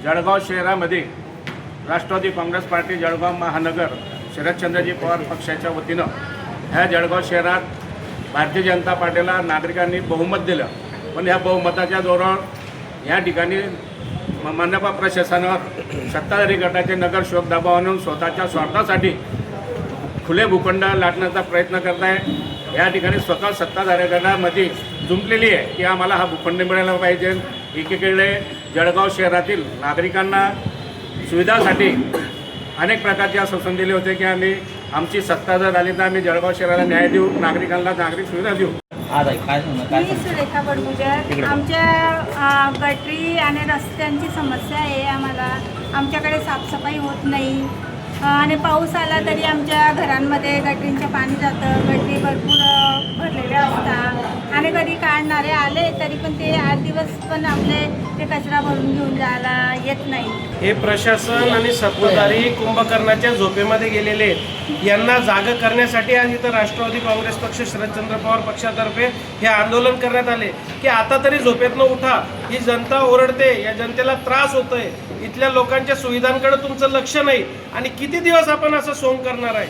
जळगाव शहरामध्ये राष्ट्रवादी काँग्रेस पार्टी जळगाव महानगर शरदचंद्रजी पवार पक्षाच्या वतीनं ह्या जळगाव शहरात भारतीय जनता पार्टीला नागरिकांनी बहुमत दिलं, पण ह्या बहुमताच्या जोरावर या ठिकाणी मनपा प्रशासनावर सत्ताधारी गटाचे नगरसेवक दबाव आणून स्वतःच्या स्वार्थासाठी खुले भूखंड लाटण्याचा प्रयत्न करत आहे। या ठिकाणी स्वतः सत्ताधारी गटामध्ये जुंपलेली आहे की आम्हाला हा भूखंड मिळाला पाहिजे। एकीकडे जळगाव शहरातील नागरिकांना सुविधासाठी अनेक प्रकारचे आश्वासन दिले होते की आमची सत्ता जर आली तर आम्ही जळगाव शहराला न्याय देऊ, नागरिकांना नागरिक सुविधा देऊ। मी सुरेखा बडगुजर। आमच्या गटरी आणि रस्त्यांची समस्या आहे। आमच्याकडे साफसफाई होत नाही आणि पाऊस आला तरी आमच्या घरांमध्ये गटरींचं पाणी जातं, गटरी भरपूर भरलेल्या असतात आणि कधी काढणारे आले तरी पण ते 8 दिवस पण आपले ते कचरा भरून घेऊन जायला येत नाही। हे प्रशासन आणि सत्ताधारी कुंभकर्णाच्या झोपेमध्ये गेलेले आहेत। यांना जाग करण्यासाठी आज इथं राष्ट्रवादी काँग्रेस पक्ष शरदचंद्र पवार पक्षातर्फे हे आंदोलन करण्यात आले की आता तरी झोपेतनं उठा, ही जनता ओरडते, या जनतेला त्रास होतोय, इथल्या लोकांच्या सुविधांकडे तुमचं लक्ष नाही आणि किती दिवस आपण असं सोंग करणार आहे।